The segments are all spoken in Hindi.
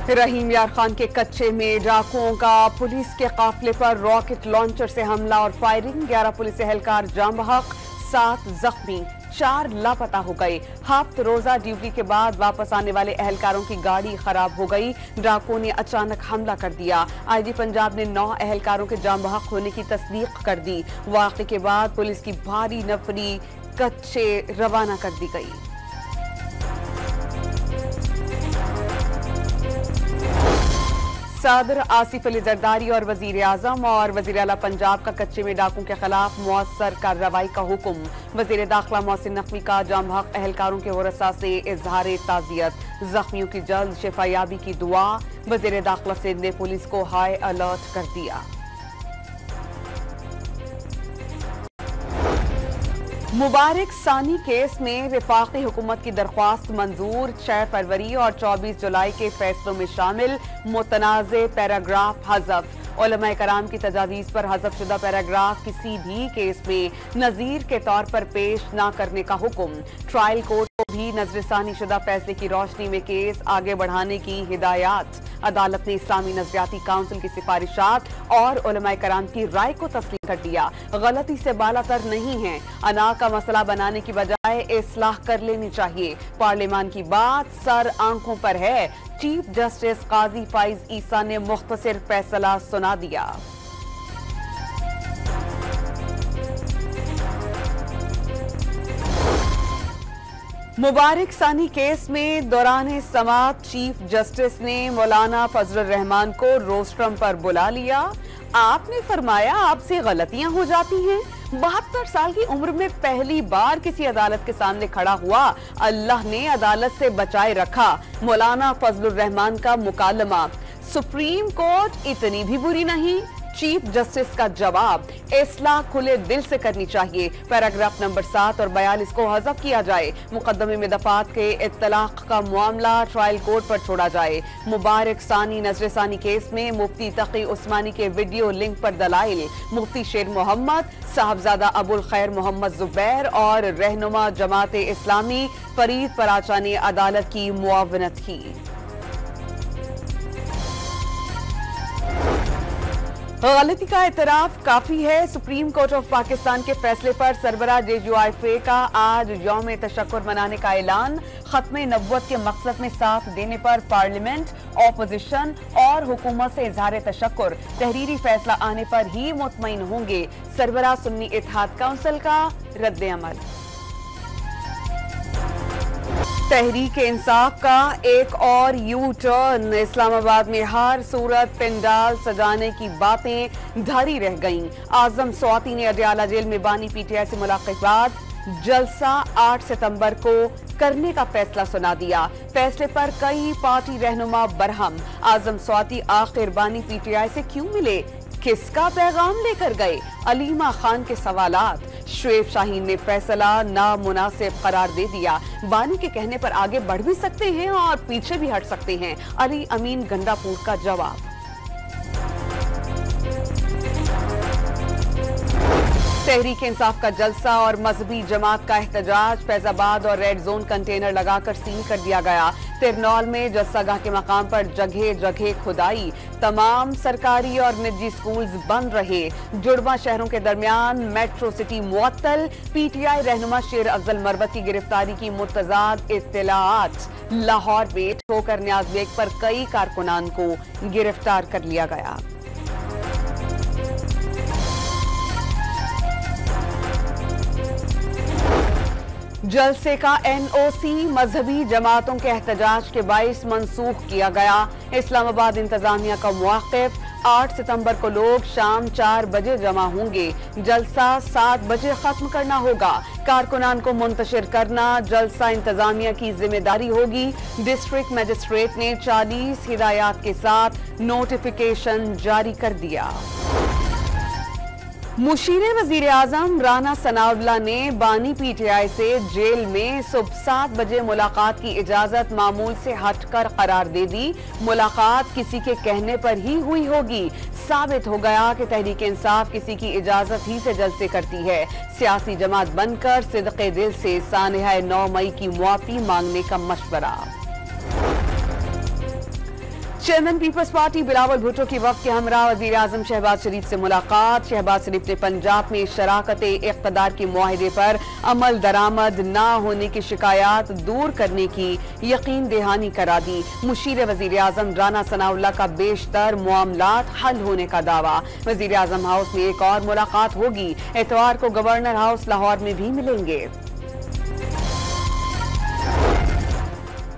रहीम यार खान के कच्चे में डाकुओं का पुलिस के काफिले पर रॉकेट लॉन्चर से हमला और फायरिंग। 11 पुलिस एहलकार जाम बहक, 7 जख्मी, 4 लापता हो गए। हफ्त रोजा ड्यूटी के बाद वापस आने वाले एहलकारों की गाड़ी खराब हो गई। डाकुओं ने अचानक हमला कर दिया। आईजी पंजाब ने 9 एहलकारों के जाम बहक होने की तस्दीक कर दी। वाक़े के बाद पुलिस की भारी नफरी कच्चे रवाना कर दी गई। सदर आसिफ अली जरदारी और वजीर आजम और वजीर आला पंजाब का कच्चे में डाकुओं के खिलाफ मुअस्सर कार्रवाई का हुक्म। वजीर दाखिला मोहसिन नकवी का जाम बहक एहलकारों के वरसा से इजहार ताज़ियत। जख्मियों की जल्द शिफायाबी की दुआ। वजीर दाखिला सिंध ने पुलिस को हाई अलर्ट कर दिया। मुबारक सानी केस में विफाकी हुकूमत की दरख्वास्त मंजूर। 6 फरवरी और 24 जुलाई के फैसलों में शामिल मुतनाज़े पैराग्राफ हज़फ। उलमा कराम की तजावीज़ पर हज़फ शुदा पैराग्राफ किसी भी केस में नज़ीर के तौर पर पेश न करने का हुक्म। ट्रायल कोर्ट को भी नजरसानी शुदा फैसले की रोशनी में केस आगे बढ़ाने की हिदायत। अदालत ने इस्लामी नजरियाती काउंसिल की सिफारिशात और उलमा कराम की राय को तस्लीम कर दिया। गलती से बालातर नहीं है, अना का मसला बनाने की बजाय इस्लाह कर लेनी चाहिए। पार्लियामान की बात सर आंखों पर है। चीफ जस्टिस काजी फाइज ईसा ने मुख्तसर फैसला सुना दिया। मुबारक सानी केस में दौरान समाअत चीफ जस्टिस ने मौलाना फजलुर रहमान को रोस्ट्रम पर बुला लिया। आपने फरमाया आपसे गलतियां हो जाती हैं। 72 साल की उम्र में पहली बार किसी अदालत के सामने खड़ा हुआ। अल्लाह ने अदालत से बचाए रखा। मौलाना फजलुर रहमान का मुकालमा। सुप्रीम कोर्ट इतनी भी बुरी नहीं। चीफ जस्टिस का जवाब, इस्लाह खुले दिल से करनी चाहिए। पैराग्राफ नंबर 7 और 42 को हज़फ किया जाए। मुकदमे में दफात के इत्तलाक का मामला ट्रायल कोर्ट पर छोड़ा जाए। मुबारक सानी नजरसानी केस में मुफ्ती तकी उस्मानी के वीडियो लिंक पर दलाइल। मुफ्ती शेर मोहम्मद, साहबजादा अबुल खैर मोहम्मद जुबैर और रहनुमा जमात इस्लामी फरीद पराचा ने अदालत की मुआवनत की। गलती का एतराफ काफी है। सुप्रीम कोर्ट ऑफ पाकिस्तान के फैसले पर सरबराह JUIFA का आज यौम तशक्कुर मनाने का ऐलान। खत्म नबुव्वत के मकसद में साथ देने पर पार्लियामेंट, ऑपोजिशन और हुकूमत से इजहार तशक्कुर। तहरीरी फैसला आने पर ही मुतमईन होंगे। सरबराह सुन्नी इत्तेहाद काउंसिल का रद्द अमल। तहरीक इंसाफ का एक और यू टर्न। इस्लामाबाद में हर सूरत पंडाल सजाने की बातें धरी रह गईं। आजम स्वाति ने अडयाला जेल में बानी PTI से मुलाकात के बाद जलसा 8 सितंबर को करने का फैसला सुना दिया। फैसले पर कई पार्टी रहनुमा बरहम। आजम स्वाति आखिर बानी PTI से क्यों मिले, किसका पैगाम लेकर गए? अलीमा खान के सवालात। शुएब शाहीन ने फैसला नामुनासिब करार दे दिया। बानी के कहने पर आगे बढ़ भी सकते हैं और पीछे भी हट सकते हैं। अली अमीन गंडापुर का जवाब। तहरीक इंसाफ का जलसा और मजहबी जमात का एहतजाज। फैजाबाद और रेड जोन कंटेनर लगाकर सील कर दिया गया। तिरनौल में जलसागाह के मकाम पर जगह जगह खुदाई। तमाम सरकारी और निजी स्कूल्स बंद रहे। जुड़वा शहरों के दरमियान मेट्रो सिटी मुअत्तल। PTI रहनुमा शेर अफजल मरवत की गिरफ्तारी की मुतजाद इत्तलाआत। लाहौर में ठोकर न्याज बेग पर कई कारकुनान को गिरफ्तार कर लिया गया। जलसे का NOC मजहबी जमातों के एहतजाज के बाइस मनसूख किया गया। इस्लामाबाद इंतजामिया का मौक़िफ़, 8 सितंबर को लोग शाम 4 बजे जमा होंगे। जलसा 7 बजे खत्म करना होगा। कारकुनान को मुंतशिर करना जलसा इंतजामिया की जिम्मेदारी होगी। डिस्ट्रिक्ट मजिस्ट्रेट ने 40 हिदायत के साथ नोटिफिकेशन जारी कर दिया। मुशीरे वजीर आजम राना सनाउल्लाह ने बानी PTI से जेल में सुबह 7 बजे मुलाकात की इजाजत मामूल से हटकर करार दे दी। मुलाकात किसी के कहने पर ही हुई होगी। साबित हो गया कि तहरीक इंसाफ किसी की इजाजत ही से जलसे करती है। सियासी जमात बनकर सिदक़े दिल से सानिहा 9 मई की मुआफ़ी मांगने का मशवरा। Chairman Peoples Party Bilawal Bhutto की वक्त के हमरा वजीर आजम शहबाज शरीफ से मुलाकात। शहबाज शरीफ ने पंजाब में शराकते इक़्तिदार के मुआहिदे पर अमल दरामद न होने की शिकायत दूर करने की यकीन दहानी करा दी। मुशीर वजीर आजम राना सनाउल्लाह का बेशतर मामलात हल होने का दावा। वजीर आजम हाउस में एक और मुलाकात होगी। इतवार को गवर्नर हाउस लाहौर में भी मिलेंगे।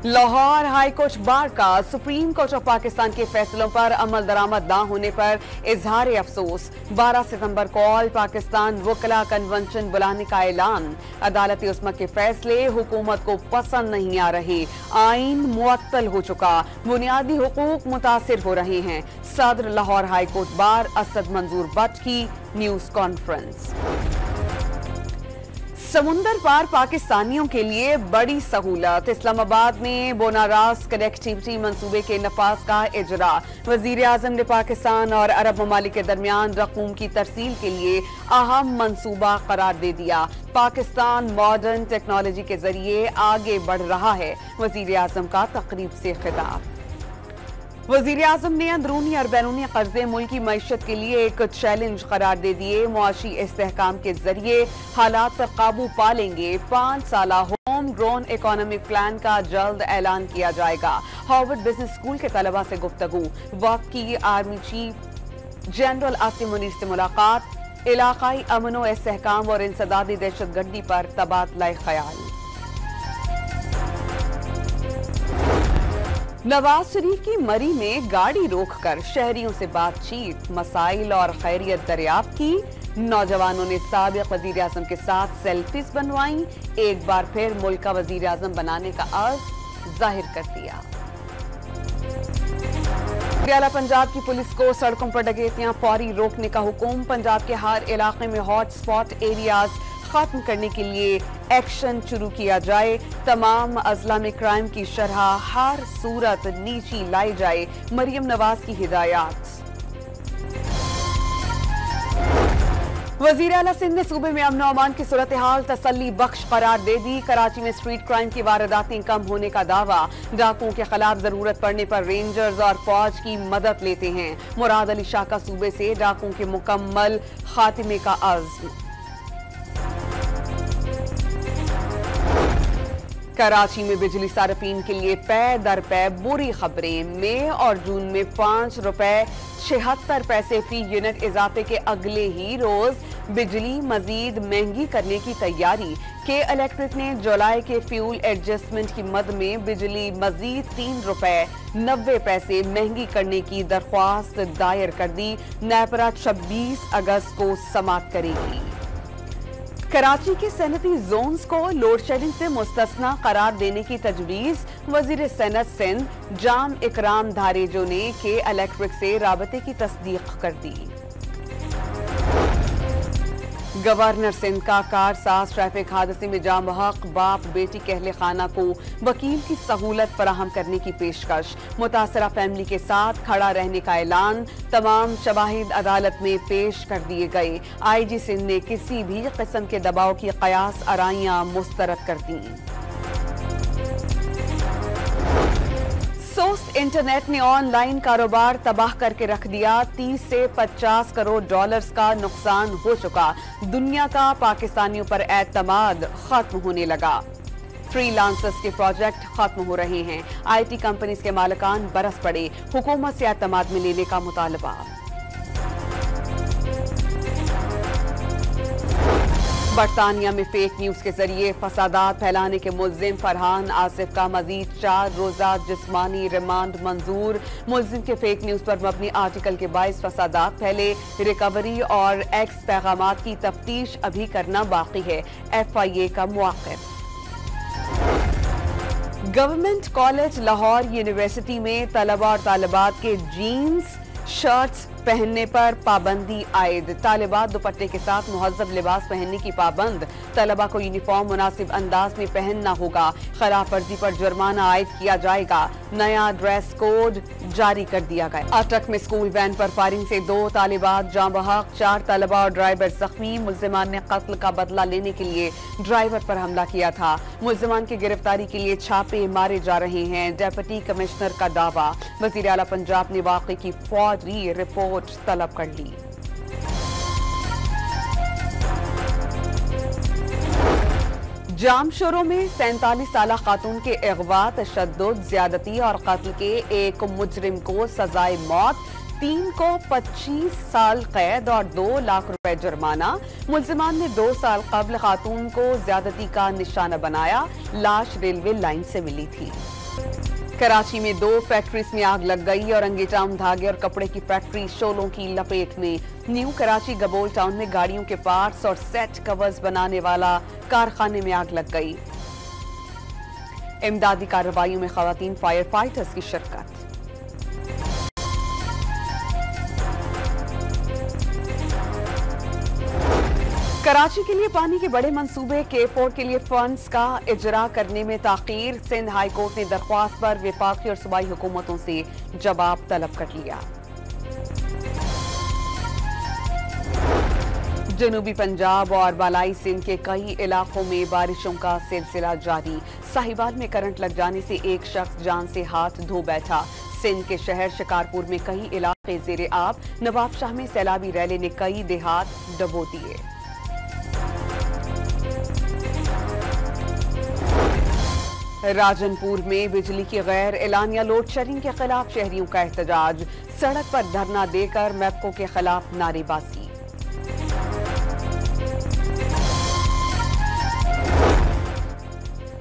लाहौर हाई कोर्ट बार का सुप्रीम कोर्ट ऑफ पाकिस्तान के फैसलों पर अमल दरामद न होने पर इजहार अफसोस। 12 सितंबर को ऑल पाकिस्तान वकला कन्वेंशन बुलाने का ऐलान। अदालत उस्मा के फैसले हुकूमत को पसंद नहीं आ रहे। आइन मुअत्तल हो चुका। बुनियादी हुकूक मुतासिर हो रहे हैं। सदर Lahore high court bar Asad मंजूर बट की न्यूज कॉन्फ्रेंस। समुंदर पार पाकिस्तानियों के लिए बड़ी सहूलत। इस्लामाबाद में बोनारास कनेक्टिविटी मंसूबे के नफाज का इजरा। वजीर आजम ने पाकिस्तान और अरब ममालिक के दरमियान रकूम की तरसील के लिए अहम मंसूबा करार दे दिया। पाकिस्तान मॉडर्न टेक्नोलॉजी के जरिए आगे बढ़ रहा है। वजीर आजम का तकरीब से खिताब। वजीर आजम ने अंदरूनी और बैरूनी कर्जे मुल्की मईशत के लिए एक चैलेंज करार दे दिए। मुआशी इस्तेहकाम के जरिए हालात पर काबू पा लेंगे। 5 साला होम ग्रोन इकोनॉमिक प्लान का जल्द ऐलान किया जाएगा। हार्वर्ड बिजनेस स्कूल के तलबा से गुफ्तगू। वक्त की army chief general Asim Munir से मुलाकात। इलाकाई अमनो इस्तेहकाम और इंसदादी दहशतगर्दी पर तबादला ख्याल। नवाज शरीफ की मरी में गाड़ी रोककर शहरियों से बातचीत, मसाइल और खैरियत दरियाफ्त की। नौजवानों ने साबिक वजीर आजम के साथ सेल्फीज बनवाई। एक बार फिर मुल्क का वजीर आजम बनाने का अर्ज जाहिर कर दिया। पटियाला पंजाब की पुलिस को सड़कों पर डकैतियां फौरी रोकने का हुक्म। पंजाब के हर इलाके में हॉट स्पॉट एरियाज खत्म करने के लिए एक्शन शुरू किया जाए। तमाम अजला में क्राइम की शरह हर सूरत नीची लाई जाए। मरियम नवाज की हिदायत। वजीर आला सिंध ने सूबे में अमन अमान की सूरत हाल तसल्ली बख्श करार दे दी। कराची में स्ट्रीट क्राइम की वारदातें कम होने का दावा। डाकुओं के खिलाफ जरूरत पड़ने पर रेंजर्स और फौज की मदद लेते हैं। मुराद अली शाह का सूबे से डाकुओं के मुकम्मल खात्मे का अज़्म। कराची में बिजली सार्फिन के लिए पै दर पै बुरी खबरें। मई और जून में 5 रुपए 76 पैसे फी यूनिट इजाफे के अगले ही रोज बिजली मजीद महंगी करने की तैयारी। के इलेक्ट्रिक ने जुलाई के फ्यूल एडजस्टमेंट की मद में बिजली मजीद 3 रुपए 90 पैसे महंगी करने की दरख्वास्त दायर कर दी। नेपरा 26 अगस्त को समाप्त करेगी। कराची के सनती जोन्स को लोड शेडिंग से मुस्तस्ना करार देने की तजवीज। वजीर सनत सिंध जाम इकराम धारेजो ने के इलेक्ट्रिक से राबते की तस्दीक कर दी। गवर्नर सिंध का कार साज ट्रैफिक हादसे में जाम बहक। बाप बेटी के अहले खाना को वकील की सहूलत फराहम करने की पेशकश। मुतासरा फैमिली के साथ खड़ा रहने का ऐलान। तमाम शवाहिद अदालत में पेश कर दिए गए। IG सिंध ने किसी भी किस्म के दबाव की कयास आराइयां मुस्तरद कर दी। सोस्ट इंटरनेट ने ऑनलाइन कारोबार तबाह करके रख दिया। 30 से 50 करोड़ डॉलर्स का नुकसान हो चुका। दुनिया का पाकिस्तानियों पर एतमाद खत्म होने लगा। फ्रीलांसर्स के प्रोजेक्ट खत्म हो रहे हैं। IT कंपनीज के मालिकान बरस पड़े। हुकूमत से एतमाद में लेने का मुतालबा। बरतानिया में फेक न्यूज के जरिए फसादात फैलाने के मुल्जिम फरहान आसिफ का मजीद 4 रोजा जिस्मानी रिमांड मंजूर। मुल्जिम के फेक न्यूज पर मबनी आर्टिकल के 22 फसादात फैले। रिकवरी और एक्स पैगामात की तफ्तीश अभी करना बाकी है। FIA का मुआक़िब। गवर्नमेंट कॉलेज लाहौर यूनिवर्सिटी में तलबा और तालिबात के जीन्स शर्ट्स पहनने पर पाबंदी आयद। तालिबात दुपट्टे के साथ मुहज्जब लिबास पहनने की पाबंद। तलबा को यूनिफॉर्म मुनासिब अंदाज में पहनना होगा। खिलाफ वर्जी पर जुर्माना आयद किया जाएगा। नया ड्रेस कोड जारी कर दिया गया। अटक में स्कूल वैन पर फायरिंग से 2 तालिबात जाँ बहक, 4 तलबा और ड्राइवर जख्मी। मुल्जिमान ने कत्ल का बदला लेने के लिए ड्राइवर पर हमला किया था। मुल्जिमान की गिरफ्तारी के लिए छापे मारे जा रहे हैं। डिप्टी कमिश्नर का दावा। वज़ीर आला पंजाब ने वाक़े की फौरी रिपोर्ट तलब कर ली। जामशोरों में 47 साला खातून के अगवा, तशद्दुद, ज्यादती और कत्ल के एक मुजरिम को सजाए मौत, 3 को 25 साल कैद और 2 लाख रुपए जुर्माना। मुल्जिमान ने 2 साल कबल खातून को ज्यादती का निशाना बनाया। लाश रेलवे लाइन से मिली थी। कराची में 2 फैक्ट्रीज में आग लग गई। औरंगी टाउन धागे और कपड़े की फैक्ट्री शोलों की लपेट में। न्यू कराची गबोल टाउन में गाड़ियों के पार्ट्स और सेट कवर्स बनाने वाला कारखाने में आग लग गई। इमदादी कार्रवाइयों में खवातीन फायर फाइटर्स की शिरकत। कराची के लिए पानी के बड़े मंसूबे के4 के लिए फंड्स का इजरा करने में ताखीर। सिंध हाई कोर्ट ने दरख्वास्त पर वफाकी और सूबाई हुकूमतों से जवाब तलब कर लिया। जनूबी पंजाब और बालाई सिंध के कई इलाकों में बारिशों का सिलसिला जारी। साहिवाल में करंट लग जाने से एक शख्स जान से हाथ धो बैठा। सिंध के शहर शिकारपुर में कई इलाके जेरे आब। नवाबशाह में सैलाबी रैली ने कई देहात डबो दिए। राजनपुर में बिजली की गैर एलानिया लोड शेडिंग के खिलाफ शहरियों का एहतजाज। सड़क पर धरना देकर मैपको के खिलाफ नारेबाजी।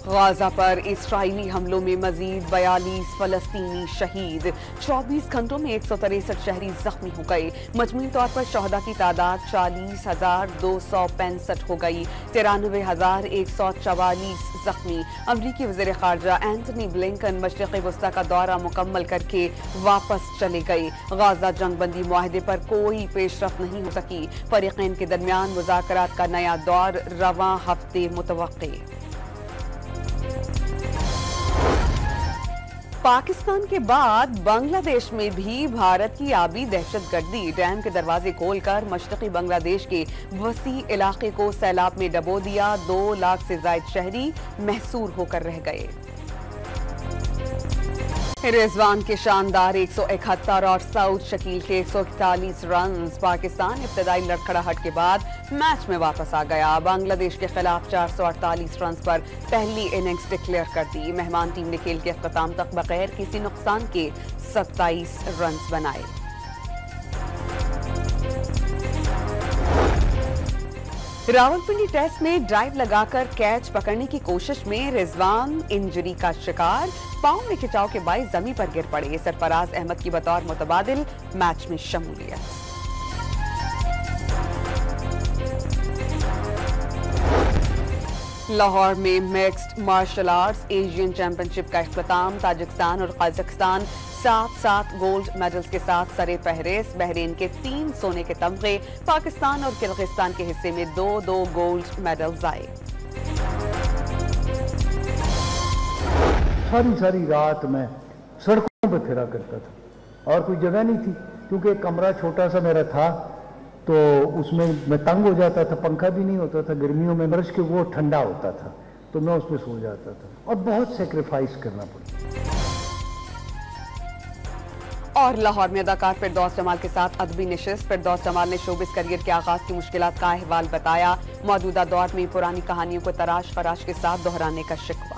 गाजा पर इस्राइली हमलों में मजीद 42 फलस्तीनी शहीद। 24 घंटों में 163 शहरी जख्मी हो गए। मजमूई तौर पर शहदा की तादाद 40,265 हो गई। 93,144 जख्मी। अमरीकी वज़ीर ख़ारजा एंटनी ब्लिंकन मशरिक़ी वस्ता का दौरा मुकम्मल करके वापस चले गए। गाजा जंगबंदी मुआहदे पर कोई पेशरफ नहीं हो सकी। फरीक़ैन के दरमियान मुज़ाकरात का नया दौर रवां हफ्ते मुतवक्के। पाकिस्तान के बाद बांग्लादेश में भी भारत की आबी दहशतगर्दी। डैम के दरवाजे खोलकर मशरक़ी बांग्लादेश के वसी इलाके को सैलाब में डबो दिया। 2 लाख से ज्यादा शहरी महसूर होकर रह गए। रिजवान के शानदार 171 और सऊद शकील के 141 रन। पाकिस्तान इब्तदाई लड़खड़ाहट के बाद मैच में वापस आ गया। बांग्लादेश के खिलाफ 448 रन पर पहली इनिंग्स डिक्लेयर कर दी। मेहमान टीम ने खेल के अख्ताम तक बगैर किसी नुकसान के 27 रन बनाए। रावलपिंडी टेस्ट में ड्राइव लगाकर कैच पकड़ने की कोशिश में रिजवान इंजरी का शिकार। पांव में खिंचाव के बायस जमीन पर गिर पड़े। सरफराज अहमद की बतौर मुतबादिल मैच में शमूलियत। लाहौर में mixed martial arts Asian championship का इख्तिताम। ताजिकिस्तान और कजाकिस्तान 7-7 गोल्ड मेडल्स के साथ सरे फहरिस्त। बहरीन के 3 सोने के तमगे। पाकिस्तान और किर्गिस्तान के हिस्से में 2-2 गोल्ड मेडल्स आए। सारी रात मैं सड़कों पर फिरा करता था और कोई जगह नहीं थी, क्योंकि एक कमरा छोटा सा मेरा था तो उसमें मैं तंग हो जाता था। पंखा भी नहीं होता था गर्मियों में, बरस के वो ठंडा होता था तो मैं उसमें सो जाता था और बहुत सेक्रीफाइस करना पड़ा। और लाहौर में अदाकार फिरदौस जमाल के साथ अदबी नशिस्त। फिरदौस जमाल ने शोबिस करियर के आगाज की मुश्किलात का अहवाल बताया। मौजूदा दौर में पुरानी कहानियों को तराश फराश के साथ दोहराने का शिकवा।